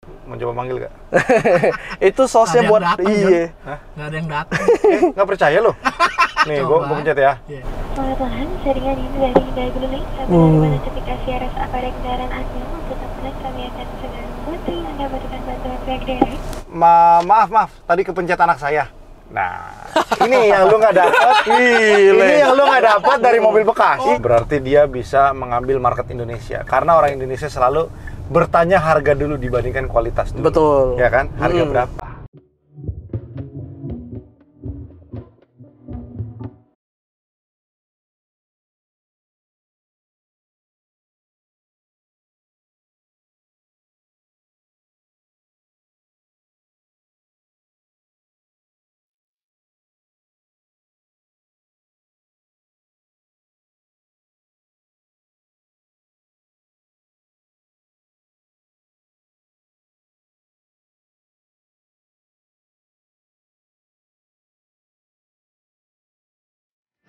Mencoba manggil gak? Itu sosnya buat iya. Nggak ada yang datang. Nggak percaya lo? Nih, gue pencet ya. Selamat malam, jaringan ini dari Hyundai Guling. Di mana ketika CRS pada kendaraan Anda untuk teman kami akan segera membantu Anda memberikan bantuan pihak direct. Maaf, tadi kepencet anak saya. Nah, ini yang lu nggak dapat. Ini yang lu nggak dapat dari mobil bekas. Berarti dia bisa mengambil market Indonesia. Karena orang Indonesia selalu bertanya harga dulu dibandingkan kualitas dulu. Betul. Ya kan? Harga berapa?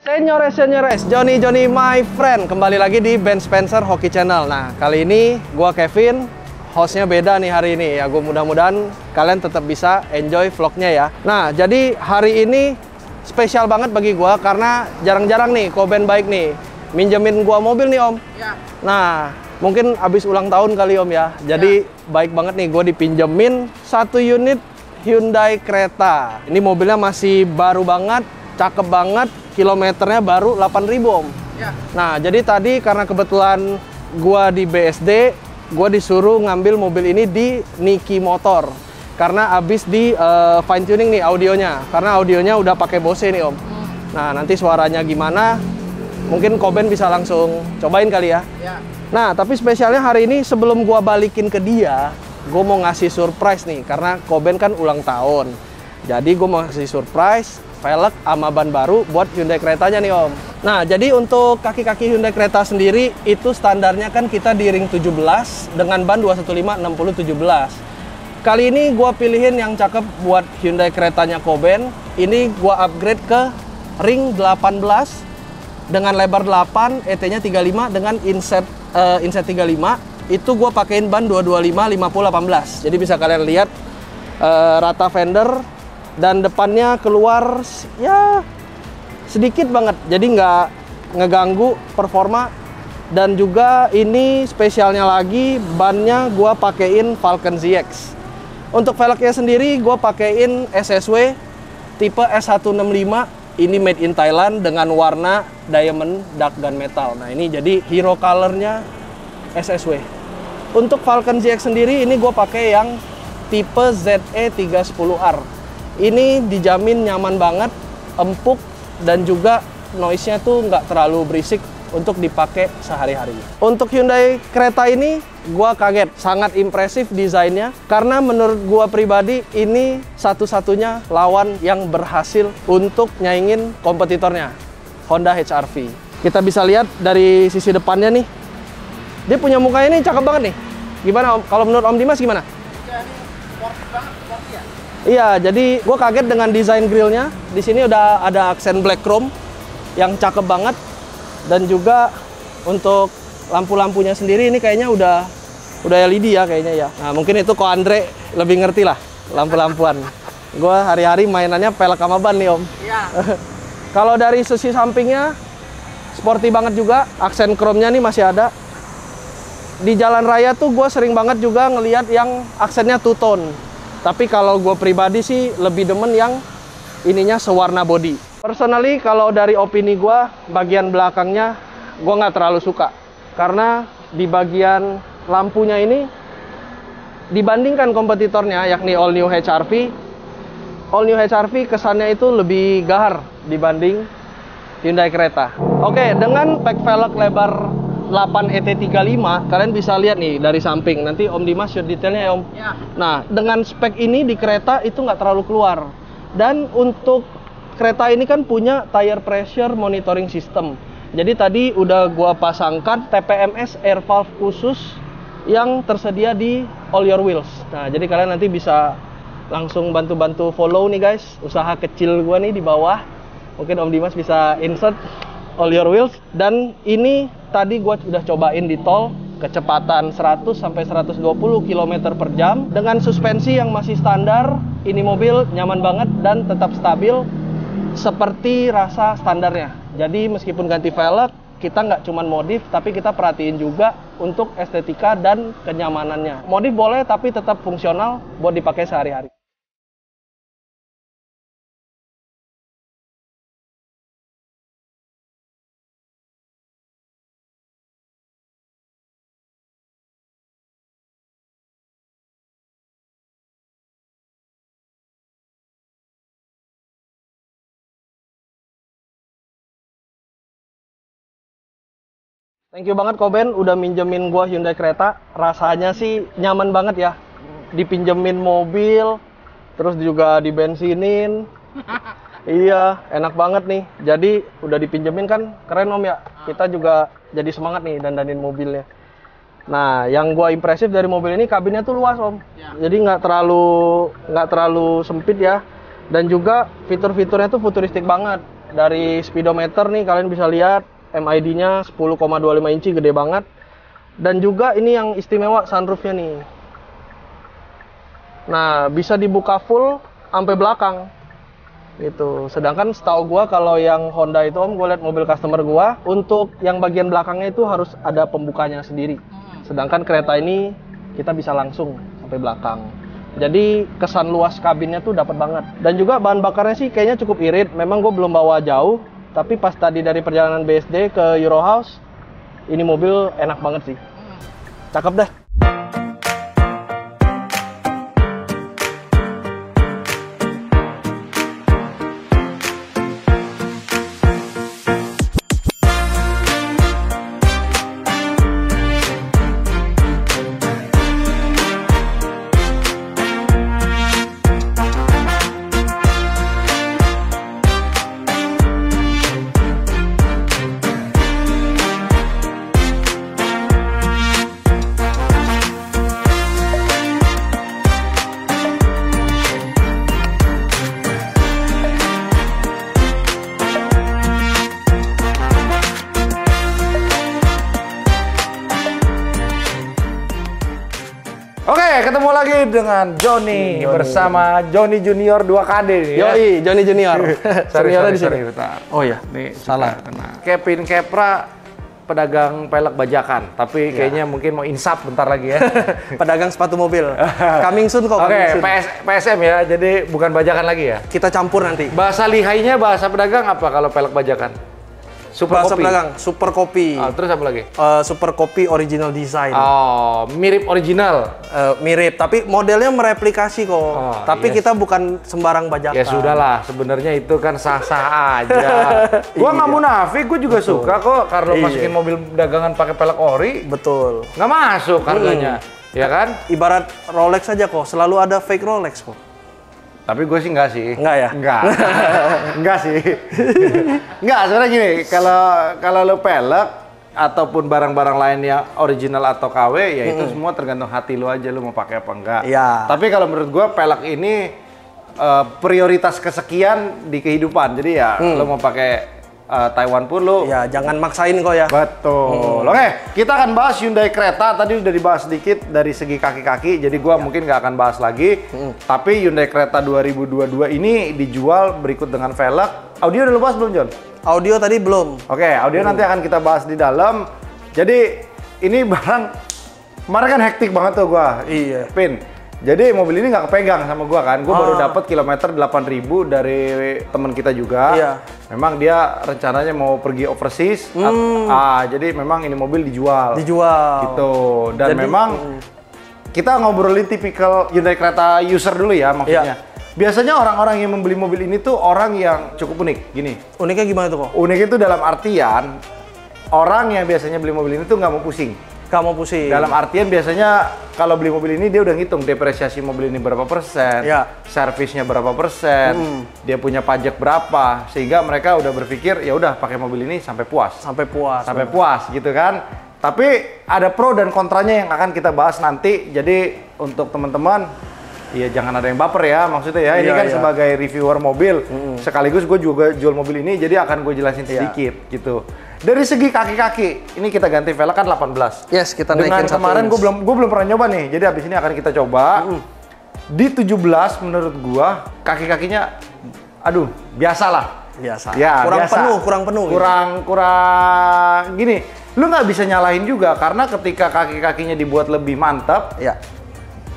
Senyores, Johnny my friend. Kembali lagi di Ben Spencer Hoki Channel. Nah, kali ini gua Kevin, hostnya beda nih hari ini ya. Gue mudah-mudahan kalian tetap bisa enjoy vlognya ya. Nah, jadi hari ini spesial banget bagi gua karena jarang-jarang nih Koben baik nih minjemin gua mobil nih Om. Ya. Nah, mungkin abis ulang tahun kali Om ya. Jadi baik banget nih gua dipinjemin 1 unit Hyundai Creta. Ini mobilnya masih baru banget, cakep banget. Kilometernya baru 8.000 Om. Ya. Nah, jadi tadi karena kebetulan gua di BSD, gua disuruh ngambil mobil ini di Niki Motor. Karena abis di fine tuning nih audionya. Karena audionya udah pakai Bose nih Om. Nah, nanti suaranya gimana? Mungkin Koben bisa langsung cobain kali ya. Ya. Nah, tapi spesialnya hari ini sebelum gua balikin ke dia, gua mau ngasih surprise nih. Karena Koben kan ulang tahun. Jadi gua mau ngasih surprise velg sama ban baru buat Hyundai Cretanya nih Om. Nah, jadi untuk kaki-kaki Hyundai Creta sendiri itu standarnya kan kita di ring 17 dengan ban 215 60/17. Kali ini gua pilihin yang cakep buat Hyundai Cretanya Koben. Ini gua upgrade ke ring 18 dengan lebar 8, ET-nya 35 dengan inset 35. Itu gua pakein ban 225 50/18. Jadi bisa kalian lihat rata fender dan depannya keluar ya sedikit banget, jadi nggak ngeganggu performa. Dan juga ini spesialnya lagi bannya gua pakein Falcon ZX. Untuk velgnya sendiri gua pakein SSW tipe S165. Ini made in Thailand dengan warna diamond dark gunmetal. Nah, ini jadi hero colornya SSW. Untuk Falcon ZX sendiri ini gua pakai yang tipe ZE310R. Ini dijamin nyaman banget, empuk, dan juga noise-nya tuh nggak terlalu berisik untuk dipakai sehari-hari. Untuk Hyundai Creta ini, gua kaget. Sangat impresif desainnya, karena menurut gua pribadi, ini satu-satunya lawan yang berhasil untuk nyaingin kompetitornya, Honda HR-V. Kita bisa lihat dari sisi depannya nih. Dia punya muka ini cakep banget nih. Gimana Om? Kalau menurut Om Dimas gimana? Ya, ini sporty banget, sporty ya. Iya, jadi gue kaget dengan desain grillnya. Di sini udah ada aksen black chrome yang cakep banget, dan juga untuk lampu-lampunya sendiri ini kayaknya udah LED ya kayaknya ya. Nah, mungkin itu kok Andre lebih ngerti lah lampu-lampuan. Gue hari-hari mainannya pelek sama ban nih Om. Iya. Kalau dari sisi sampingnya sporty banget juga, aksen chrome-nya nih masih ada. Di jalan raya tuh gue sering banget juga ngelihat yang aksennya two tone. Tapi kalau gue pribadi sih lebih demen yang ininya sewarna body. Personally kalau dari opini gue, bagian belakangnya gue nggak terlalu suka. Karena di bagian lampunya ini, dibandingkan kompetitornya yakni All New HR-V, All New HR-V kesannya itu lebih gahar dibanding Hyundai Creta. Oke, dengan pack velg lebar 8 ET35, kalian bisa lihat nih dari samping. Nanti Om Dimas shoot detailnya ya Om. Ya. Nah, dengan spek ini di Creta itu nggak terlalu keluar. Dan untuk Creta ini kan punya tire pressure monitoring system. Jadi tadi udah gua pasangkan TPMS air valve khusus yang tersedia di all your wheels. Nah, jadi kalian nanti bisa langsung bantu-bantu follow nih guys, usaha kecil gua nih di bawah. Mungkin Om Dimas bisa insert all your wheels. Dan ini tadi gue udah cobain di tol, kecepatan 100 sampai 120 km per jam dengan suspensi yang masih standar. Ini mobil nyaman banget dan tetap stabil seperti rasa standarnya. Jadi meskipun ganti velg, kita nggak cuma modif, tapi kita perhatiin juga untuk estetika dan kenyamanannya. Modif boleh, tapi tetap fungsional buat dipakai sehari-hari. Thank you banget Koben udah minjemin gua Hyundai Creta. Rasanya sih nyaman banget ya. Dipinjemin mobil, terus juga dibensinin. Iya, enak banget nih. Jadi udah dipinjemin kan keren Om ya. Kita juga jadi semangat nih dandanin mobilnya. Nah, yang gua impresif dari mobil ini kabinnya tuh luas Om. Jadi nggak terlalu sempit ya. Dan juga fitur-fiturnya tuh futuristik banget. Dari speedometer nih kalian bisa lihat. MID-nya 10,25 inci, gede banget. Dan juga ini yang istimewa sunroofnya nih. Nah, bisa dibuka full sampai belakang. Gitu. Sedangkan setahu gua kalau yang Honda itu Om, gua lihat mobil customer gua, untuk yang bagian belakangnya itu harus ada pembukanya sendiri. Sedangkan kereta ini kita bisa langsung sampai belakang. Jadi kesan luas kabinnya tuh dapat banget. Dan juga bahan bakarnya sih kayaknya cukup irit. Memang gue belum bawa jauh. Tapi pas tadi dari perjalanan BSD ke Eurohouse, ini mobil enak banget sih. Cakep dah. Oke, ketemu lagi dengan Johnny bersama Johnny Junior 2KD nih ya. Yoi, Johnny Junior. Seniornya di sini. bentar. Oh iya, Nih, salah. Kevin Kepra, pedagang pelek bajakan, tapi kayaknya mungkin mau insap bentar lagi ya. Pedagang sepatu mobil. Coming soon kok. Oke, coming soon. PSM ya, jadi bukan bajakan lagi ya. Kita campur nanti. Bahasa lihainya bahasa pedagang apa kalau pelek bajakan? Super Bahasa kopi. pedagang, super kopi. Terus apa lagi? Super kopi original design. Oh, mirip original. Mirip, tapi modelnya mereplikasi kok. Tapi kita bukan sembarang bajakan. Ya sudahlah, sebenarnya itu kan sah-sah aja. Gua nggak munafik, gua juga suka kok kalau masukin mobil dagangan pakai pelek ori. Betul. Nggak masuk harganya, ya kan? Ibarat Rolex aja kok, selalu ada fake Rolex kok. Tapi gue sih nggak sih. Nggak ya? Nggak. Nggak sih. Nggak, sebenarnya gini, kalau lo pelek ataupun barang-barang lain yang original atau KW, ya itu semua tergantung hati lo aja, lo mau pakai apa enggak. Iya. Tapi kalau menurut gue pelek ini prioritas kesekian di kehidupan. Jadi ya lo mau pakai Taiwan pun lo. Ya, jangan maksain kok ya. Betul. Oke, kita akan bahas Hyundai Creta. Tadi udah dibahas sedikit dari segi kaki-kaki, jadi gua mungkin nggak akan bahas lagi. Tapi Hyundai Creta 2022 ini dijual berikut dengan velg. Audio udah lu bahas belum, John? Audio tadi belum. Oke, audio nanti akan kita bahas di dalam. Jadi ini barang kemarin kan hektik banget tuh gua. Iya. Pin. Jadi mobil ini nggak kepegang sama gua kan. Gua baru dapat kilometer 8.000 dari teman kita juga. Iya. Memang dia rencananya mau pergi overseas. Jadi memang ini mobil dijual. Gitu. Dan jadi, memang kita ngobrolin tipikal Hyundai Creta user dulu ya maksudnya. Biasanya orang-orang yang membeli mobil ini tuh orang yang cukup unik. Gini. Uniknya gimana tuh kok? Unik itu dalam artian orang yang biasanya beli mobil ini tuh nggak mau pusing. Kamu pusing. Dalam artian biasanya kalau beli mobil ini dia udah ngitung depresiasi mobil ini berapa persen, servisnya berapa persen, dia punya pajak berapa, sehingga mereka udah berpikir ya udah pakai mobil ini sampai puas. Sampai puas gitu kan. Tapi ada pro dan kontranya yang akan kita bahas nanti. Jadi untuk teman-teman, ya jangan ada yang baper ya maksudnya ya. Ini kan sebagai reviewer mobil, sekaligus gue juga jual mobil ini, jadi akan gue jelasin sedikit gitu. Dari segi kaki-kaki, ini kita ganti velg kan 18. Yes, kita Dengan naikin 1 kemarin inch. gue belum pernah nyoba nih. Jadi abis ini akan kita coba. Di 17 menurut gua kaki-kakinya aduh, biasalah. Biasa. Ya, kurang biasa. penuh, kurang penuh. Kurang gini. Lu nggak bisa nyalahin juga karena ketika kaki-kakinya dibuat lebih mantap, Ya,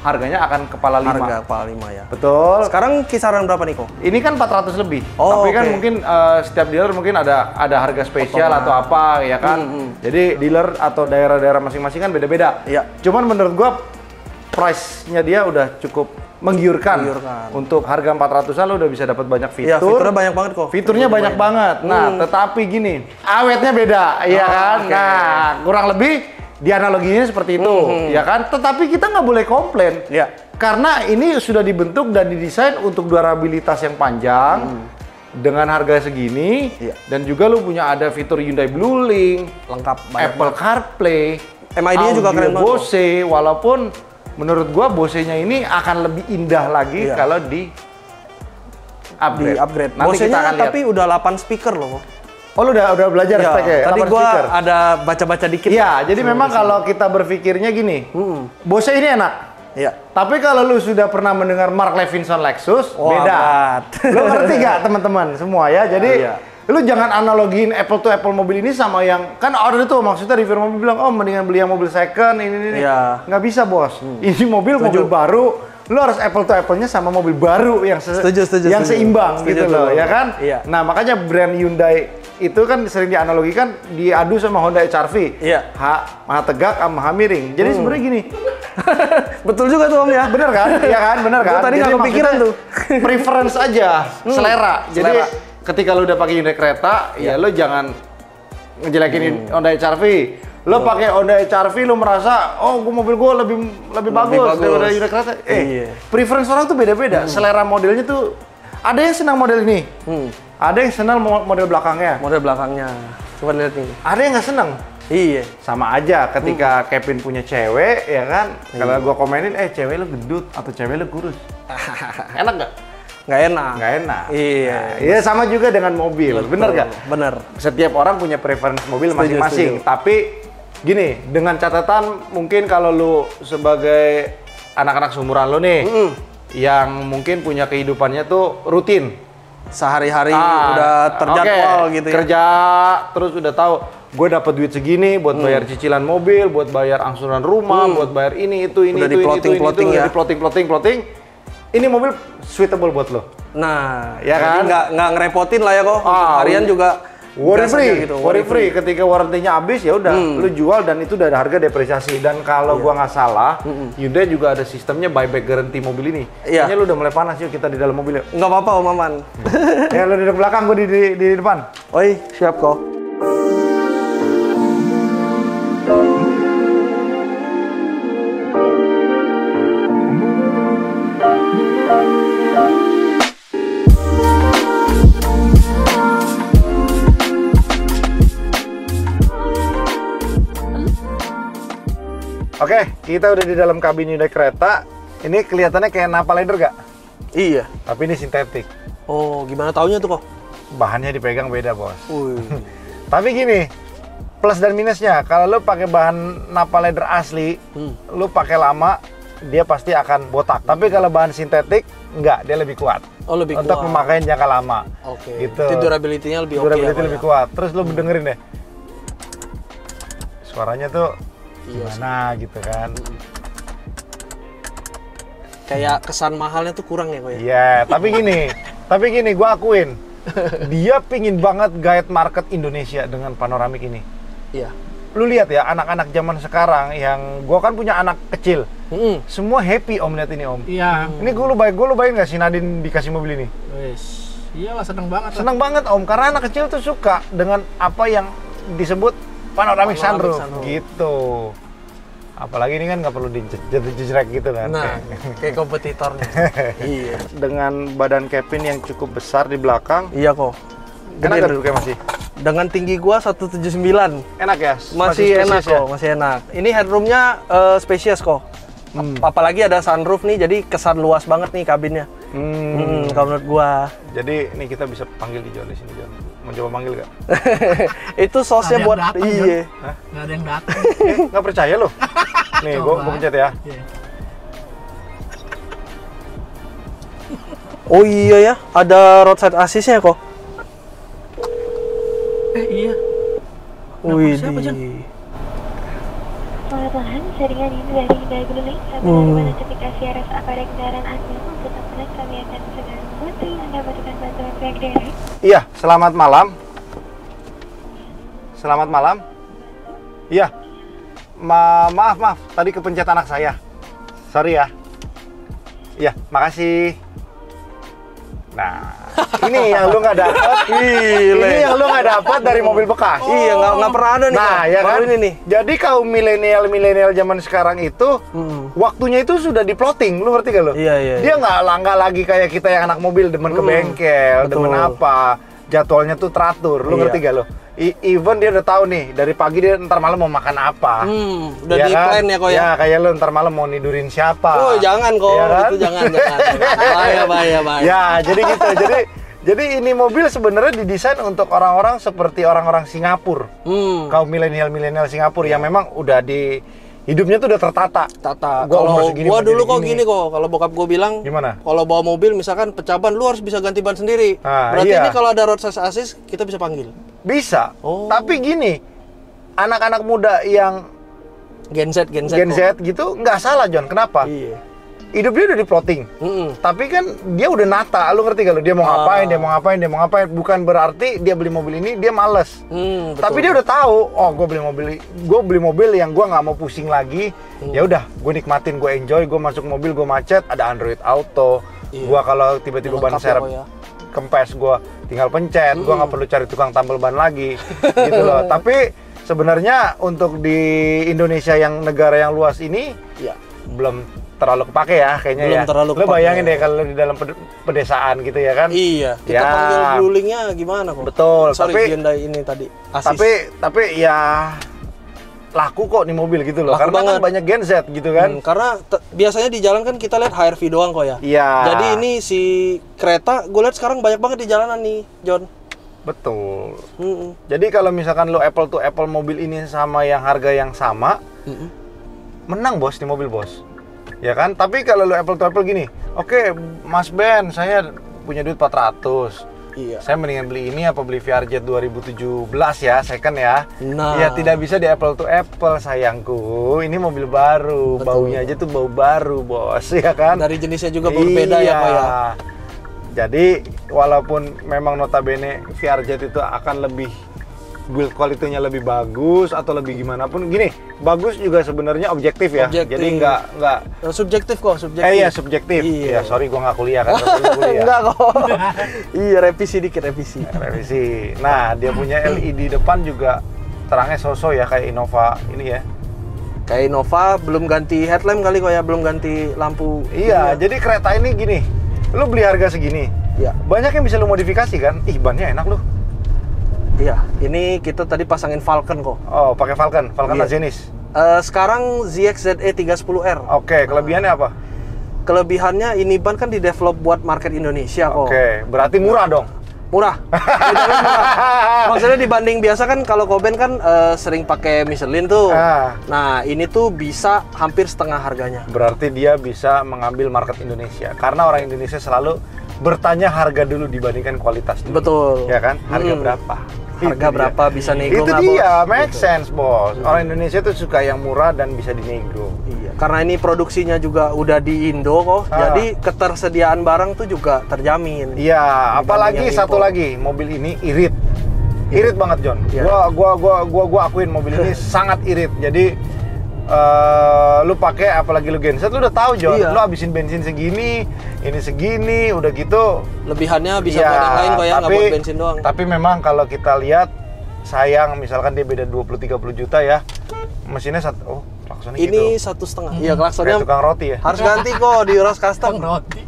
harganya akan kepala 5. harga kepala 5 ya. Betul. Sekarang kisaran berapa nih, Ko? Ini kan 400 lebih. Oh, Tapi kan oke. mungkin setiap dealer mungkin ada harga spesial atau apa ya kan. Jadi dealer atau daerah-daerah masing-masing kan beda-beda. Iya. Cuman menurut gua price-nya dia udah cukup menggiurkan. Untuk harga 400-an lo udah bisa dapat banyak fitur. Iya, fiturnya banyak banget kok. Fiturnya banyak banget. Nah, tetapi gini, awetnya beda, ya kan? oke. Nah, kurang lebih dianaloginya seperti itu, ya kan? Tetapi kita nggak boleh komplain. Iya. Karena ini sudah dibentuk dan didesain untuk durabilitas yang panjang dengan harga segini, Iya. dan juga lu punya ada fitur Hyundai Blue Link, Lengkap banyak. Apple CarPlay, MID-nya juga keren banget. Bose, walaupun menurut gua Bose-nya ini akan lebih indah lagi Iya. kalau di upgrade. Di upgrade. Nanti kita Bose-nya akan lihat. tapi udah 8 speaker loh. Oh, lu udah belajar Ya, speknya? tadi 8 gua speaker? ada baca-baca dikit. Iya, jadi memang kalau kita berpikirnya gini, Bose ini enak. Iya. Tapi kalau lu sudah pernah mendengar Mark Levinson Lexus, Wah, beda. berat. Lu ngerti gak teman-teman semua ya? Jadi Iya. lu jangan analogiin Apple to Apple mobil ini sama yang kan order itu maksudnya reviewer mobil bilang oh mendingan beli yang mobil second ini. Iya. Nggak bisa bos. Ini mobil baru. Lu harus Apple to Apple-nya sama mobil baru yang Setuju. seimbang Setuju gitu tuh, loh, Bang. ya kan? Iya. Nah, makanya brand Hyundai itu kan sering dianalogikan diadu sama Honda HR-V. Iya. Maha tegak sama maha miring. Jadi sebenarnya gini, Betul juga tuh Om ya. bener kan? Iya kan? Bener kan? Gua tadi nggak Jadi kepikiran maksudnya tuh. Preference aja, selera. Jadi Selera. ketika lu udah pakai Hyundai kereta, ya lu jangan ngejelekin Honda HR-V. Lu pakai Honda HR-V lu merasa, oh mobil gua lebih bagus daripada Hyundai kereta. Iya. Preference orang tuh beda-beda. Selera modelnya tuh ada yang senang model ini. Ada yang senang model belakangnya. Model belakangnya. Coba lihat nih. Ada yang nggak senang. Iya. Sama aja ketika Kevin punya cewek, ya kan? Kalau gua komenin, cewek lu gendut atau cewek lu kurus. Enak nggak? Nggak enak. Nggak enak. Iya. Nah, iya sama juga dengan mobil, bener nggak? Bener. Setiap orang punya preference mobil Setuju, masing-masing. setuju. Tapi gini, dengan catatan mungkin kalau lu sebagai anak-anak seumuran lu nih, yang mungkin punya kehidupannya tuh rutin. Sehari-hari udah terjadwal oke, gitu ya. Kerja terus udah tahu gue dapat duit segini buat bayar cicilan mobil, buat bayar angsuran rumah, buat bayar ini itu Udah di-plotting-plotting ya. udah di-plotting. Ini mobil suitable buat lo. Nah, Ya jadi kan? nggak ngerepotin lah ya kok. Ah, Harian juga Worry gas free, aja gitu. worry free. Ketika warrantinya habis ya udah, lu jual dan itu udah ada harga depresiasi. Dan kalau gua nggak salah, Hyundai juga ada sistemnya buyback guarantee mobil ini. Iya. Kayaknya lu udah mulai panas yuk kita di dalam mobil yuk. Nggak apa-apa Om Maman. Ya lu duduk belakang, gua di depan. Oi, siap kok. Oke, kita udah di dalam kabin Hyundai kereta. Ini kelihatannya kayak Napa leather gak? Iya. Tapi ini sintetik. Oh, gimana taunya tuh kok? Bahannya dipegang beda, bos. Wih. Tapi gini, plus dan minusnya, kalau lu pakai bahan Napa leather asli, lu pakai lama, dia pasti akan botak. Tapi kalau bahan sintetik, enggak, dia lebih kuat. Oh, lebih Untuk kuat. pemakaian jangka lama. Oke. Gitu. Itu durability-nya lebih oke. Durability lebih kuat. Terus lu dengerin deh. Suaranya tuh gimana gitu kan. Kayak kesan mahalnya tuh kurang ya kok ya? Iya, tapi gini, gua akuin. Dia pingin banget guide market Indonesia dengan panoramik ini. Iya. Lu lihat ya, anak-anak zaman sekarang yang gua kan punya anak kecil. Semua happy om lihat ini om. Iya. Ini gue lu bayangin nggak si Nadine dikasih mobil ini? Wes. Iyalah seneng banget. Seneng banget om, karena anak kecil tuh suka dengan apa yang disebut panoramic sunroof gitu. Apalagi ini kan nggak perlu dijejrek gitu kan. Nah, kayak kompetitornya. Iya. Dengan badan cabin yang cukup besar di belakang, Iya kok. enak nggak duduknya masih? Dengan tinggi gua 179. Enak ya? Masih enak spesies ya? kok, masih enak. Ini headroomnya spacious kok. Apalagi ada sunroof nih, jadi kesan luas banget nih kabinnya. Kalau menurut gua. Jadi ini kita bisa panggil di John di sini John. Mencoba manggil gak? Itu sosnya Ada yang buat datang, iya. Nggak ada yang datang. Nggak percaya lo? Nih, gue Coba. pencet ya. Iya. Oh iya ya, ada roadside assist-nya kok. Iya. Wih, siapa, Jan? Selamat malam, saya dengan ini dari Hyundai Gunuling. Apabila notifikasi RS pada kendaraan Anda untuk teman kami akan segera membantu Anda mendapatkan bantuan pihak direct. Iya, selamat malam. Selamat malam. Iya. Maaf, tadi kepencet anak saya. Sorry ya. Iya, makasih. Nah, ini yang lu nggak dapat. Ini yang lu nggak dapat dari mobil bekas. Iya, nggak pernah ada nih. Nah, Kak. ya kan? Baru ini nih. Jadi kaum milenial zaman sekarang itu waktunya itu sudah diplotting, lu ngerti gak lu? Iya. Dia nggak lagi kayak kita yang anak mobil demen ke bengkel, betul. demen apa, jadwalnya tuh teratur, lu Iya. ngerti gak lu? Even dia udah tahu nih dari pagi dia ntar malam mau makan apa. Udah Ya di kan? plan ya kok ya. Ya kayak lu ntar malam mau nidurin siapa. Oh, jangan kok. Ya kan? Itu jangan. Bahaya. Ya, jadi gitu. Jadi ini mobil sebenarnya didesain untuk orang-orang seperti orang-orang Singapura. Kaum milenial Singapura yang memang udah di hidupnya tuh udah tertata. Kalau gua dulu kok gini kok, kalau bokap gua bilang Gimana? kalau bawa mobil misalkan pecah ban lu harus bisa ganti ban sendiri. Ah, Berarti iya. ini kalau ada roadside assist kita bisa panggil. Bisa. Oh. Tapi gini, anak-anak muda yang Gen Z Gen kok. Z gitu nggak salah John. Kenapa? Iya. Hidup dia udah diplotting. Tapi kan dia udah nata, lu ngerti gak lu? Dia mau ngapain, dia mau ngapain. Bukan berarti dia beli mobil ini dia males. Betul. Tapi dia udah tahu, oh gue beli mobil yang gue nggak mau pusing lagi. Ya udah, gue nikmatin, gue enjoy, gue masuk mobil, gue macet, ada Android Auto. Iya. Gue kalau tiba-tiba ban Lengkap serep ya, kok ya. kempes, gue tinggal pencet, gue nggak perlu cari tukang tambal ban lagi, gitu loh. Tapi sebenarnya untuk di Indonesia yang negara yang luas ini, Iya. belum terlalu kepake ya kayaknya. Belum ya. terlalu Lo kepake. bayangin deh kalau di dalam pedesaan gitu ya kan. Iya, kita Ya. panggil rulingnya gimana kok? Betul, Sorry, tapi- Hyundai ini tadi assist. Tapi ya laku kok nih mobil gitu loh. Laku Karena banget. kan banyak Gen Z gitu kan. Karena biasanya di jalan kan kita lihat HRV doang kok ya. Iya. Jadi ini si kereta gue lihat sekarang banyak banget di jalanan nih, John. Betul. Jadi kalau misalkan lo Apple to Apple mobil ini sama yang harga yang sama, menang bos di mobil bos. Ya kan? Tapi kalau lo Apple to Apple gini, oke, Mas Ben, saya punya duit 400. Iya. Saya mendingan beli ini apa beli VRZ 2017 ya, second ya. Nah. Ya tidak bisa di Apple to Apple sayangku. Ini mobil baru, Betul, baunya aja tuh bau baru, bos, ya kan? Dari jenisnya juga berbeda ya, Pak ya. Jadi walaupun memang notabene VRZ itu akan lebih build quality-nya lebih bagus atau lebih gimana pun, gini, bagus juga sebenarnya objektif ya. Objektif. Jadi nggak Subjektif kok, subjektif. iya subjektif. Iya. Ya sorry gua nggak kuliah kan. Gua kuliah. Enggak kok. Iya, revisi dikit, revisi. Revisi. Nah, dia punya LED depan juga terangnya so-so ya kayak Innova ini ya. Kayak Innova belum ganti headlamp kali kok ya, belum ganti lampu. Iya, jadi kereta ini gini. Lu beli harga segini. Iya. Banyak yang bisa lu modifikasi kan? Ih, bannya enak lu. Iya, ini kita tadi pasangin Falcon kok. Oh, pakai Falcon Iya. Azenis. Sekarang ZX-ZE 310R. Oke, kelebihannya apa? Kelebihannya ini ban kan di-develop buat market Indonesia kok. Oke, berarti murah dong. Murah. Bedanya murah. Maksudnya dibanding biasa kan kalau Koben kan sering pakai Michelin tuh. Ah. Nah, ini tuh bisa hampir setengah harganya. Berarti dia bisa mengambil market Indonesia. Karena orang Indonesia selalu bertanya harga dulu dibandingkan kualitas dulu. Betul. Ya kan? Harga berapa? Harga Itu berapa dia. bisa nego Itu nggak, dia, Bos? make Gitu. sense, bos. Orang Indonesia tuh suka yang murah dan bisa dinego. Iya, karena ini produksinya juga udah di Indo kok. Ah. Jadi ketersediaan barang tuh juga terjamin. Iya, apalagi yang satu impor. lagi, mobil ini irit. Irit banget, John. Iya. Gua akuin mobil ini sangat irit. Jadi lu pakai apalagi lu genset, lu udah tahu, John. Iya. Lu habisin bensin segini, ini segini, udah gitu. Lebihannya bisa Iya, buat yang lain kok ya, nggak buat bensin doang. Tapi memang kalau kita lihat, sayang misalkan dia beda 20-30 juta ya, mesinnya klaksonnya Ini gitu. 1,5. Iya, klaksonnya Kayak tukang roti ya. harus ganti kok di Ros Custom. Roti.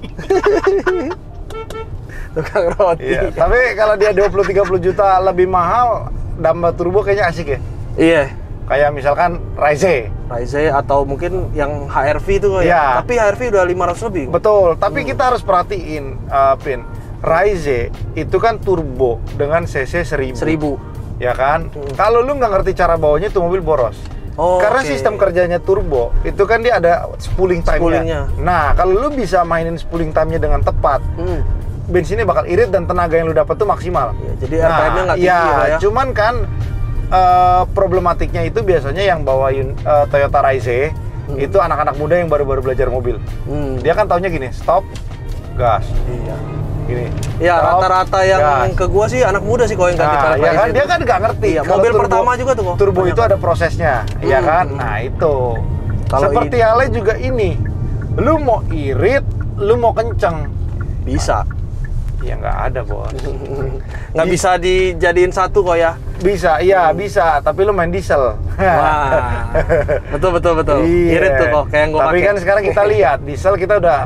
Tukang roti. Iya, tapi kalau dia 20-30 juta lebih mahal, dumper turbo kayaknya asik ya. Iya. Kayak misalkan Rise. Rise atau mungkin yang HRV itu kok Iya. ya. Tapi HRV udah 500 lebih. Betul, tapi kita harus perhatiin, Pin. Raize itu kan turbo dengan cc 1000. 1000. Ya kan? Kalau lu nggak ngerti cara bawanya itu mobil boros. Oh, Karena oke. sistem kerjanya turbo, itu kan dia ada spooling time-nya. Spoolingnya. Nah, kalau lu bisa mainin spooling time-nya dengan tepat, bensinnya bakal irit dan tenaga yang lu dapat tuh maksimal. Ya, jadi RPM-nya nggak tinggi ya. Cuman kan problematiknya itu biasanya yang bawa Toyota Raize itu anak-anak muda yang baru-baru belajar mobil. Dia kan taunya gini, stop, gas. Iya. Gini. Ya, stop, rata-rata yang gas. ke gua sih anak muda sih kalau yang ganti Nah, velg ya kan Raize dia itu. kan nggak ngerti. Iya, Kalau mobil pertama juga tuh kok. Turbo itu Banyak. ada prosesnya, ya kan? Nah itu. Kalau Seperti halnya juga ini, lu mau irit, lu mau kenceng, Bisa. ya nggak ada bos. Nggak bisa dijadiin satu kok ya. Bisa, iya bisa, tapi lu main diesel. Wah. Betul. Iya. Irit tuh kok kayak yang gua Tapi pakai. kan sekarang kita lihat diesel kita udah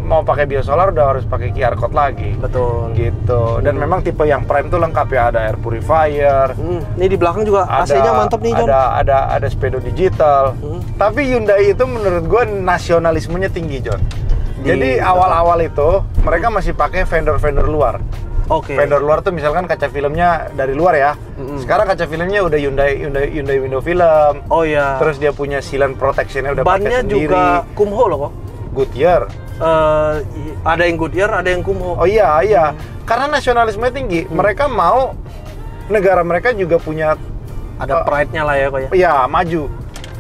mau pakai biosolar udah harus pakai QR code lagi. Betul. Gitu. Dan memang tipe yang prime tuh lengkap ya, ada air purifier. Ini di belakang juga AC-nya mantap nih, John. Ada speedo digital. Tapi Hyundai itu menurut gue nasionalismenya tinggi, John. Jadi awal-awal itu mereka masih pakai vendor-vendor luar. Oke. Vendor luar tuh misalkan kaca filmnya dari luar ya. Sekarang kaca filmnya udah Hyundai window film. Oh iya. Terus dia punya sealant protectionnya udah pakai bannya sendiri. juga Kumho loh kok. Goodyear. Ada yang Goodyear, ada yang Kumho. Oh iya. Karena nasionalisme tinggi, mereka mau negara mereka juga punya Ada pride-nya lah ya kok ya. iya maju.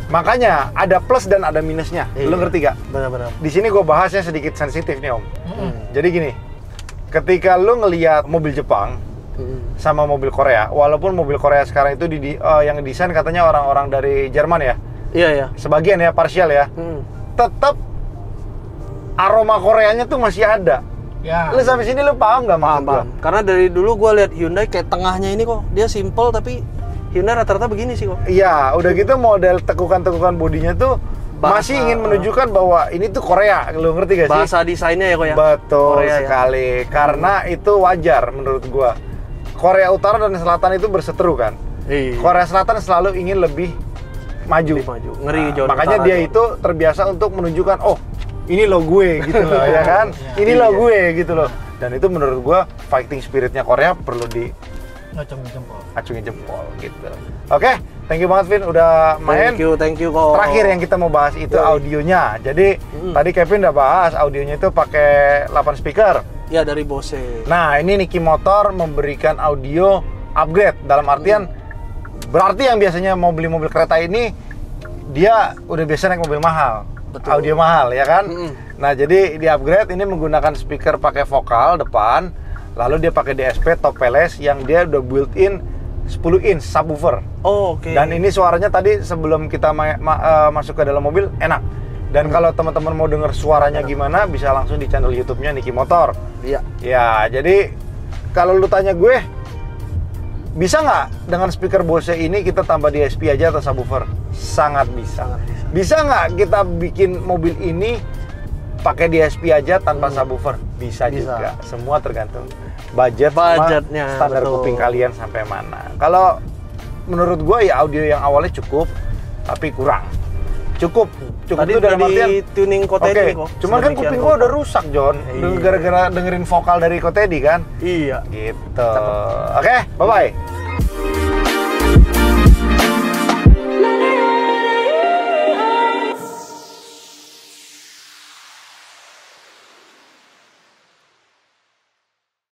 Makanya ada plus dan ada minusnya. Iya. Lu ngerti gak? Benar-benar. Di sini gue bahasnya sedikit sensitif nih Om. Jadi gini, ketika lu ngelihat mobil Jepang sama mobil Korea, walaupun mobil Korea sekarang itu yang desain katanya orang-orang dari Jerman ya, Iya. sebagian ya parsial ya, tetap aroma Koreanya tuh masih ada. Ya. Lu sampai sini lu paham nggak maksud gua? Paham. Karena dari dulu gua lihat Hyundai kayak tengahnya ini kok, dia simple tapi Hyundai rata-rata begini sih kok. Iya, udah gitu model tekukan-tekukan bodinya tuh masih ingin menunjukkan bahwa ini tuh Korea. Lu ngerti gak sih? Bahasa desainnya ya kok ya. Betul Korea ya. sekali. Karena itu wajar menurut gua. Korea Utara dan Selatan itu berseteru kan. Iya. Korea Selatan selalu ingin lebih maju. Lebih maju. Ngeri John. Makanya Utara, dia John. itu terbiasa untuk menunjukkan, oh ini lo gue gitu loh, ya kan? Ini lo gue gitu loh. Dan itu menurut gua fighting spiritnya Korea perlu Ngacungin jempol. acungin jempol gitu. Oke, thank you banget Vin udah main. Thank you kok. Terakhir yang kita mau bahas itu audionya. Jadi tadi Kevin udah bahas audionya itu pakai 8 speaker. Ya dari Bose. Nah, ini Niki Motor memberikan audio upgrade dalam artian berarti yang biasanya mau beli mobil kereta ini dia udah biasa naik mobil mahal. Betul. Audio mahal ya kan? Nah, jadi di upgrade ini menggunakan speaker pakai vokal depan, lalu dia pakai DSP top peles yang dia udah built-in 10 inch subwoofer. Oh, oke. Dan ini suaranya tadi sebelum kita masuk ke dalam mobil enak. Dan kalau teman-teman mau denger suaranya gimana, bisa langsung di channel YouTube-nya Niki Motor. Iya. Ya, jadi kalau lu tanya gue, bisa nggak dengan speaker Bose ini kita tambah DSP aja atau subwoofer? Sangat bisa. Bisa nggak kita bikin mobil ini pakai DSP aja tanpa subwoofer? Bisa juga. Semua tergantung Budgetnya, sama standar betul. kuping kalian sampai mana. Kalau menurut gue ya audio yang awalnya cukup, tapi kurang. Cukup Tadi itu dalam udah di artian tuning Kotedi kok. cuman kan kuping gua udah rusak, John. Iya. Gara-gara dengerin vokal dari Kotedi kan. Iya. Gitu. Oke, bye-bye.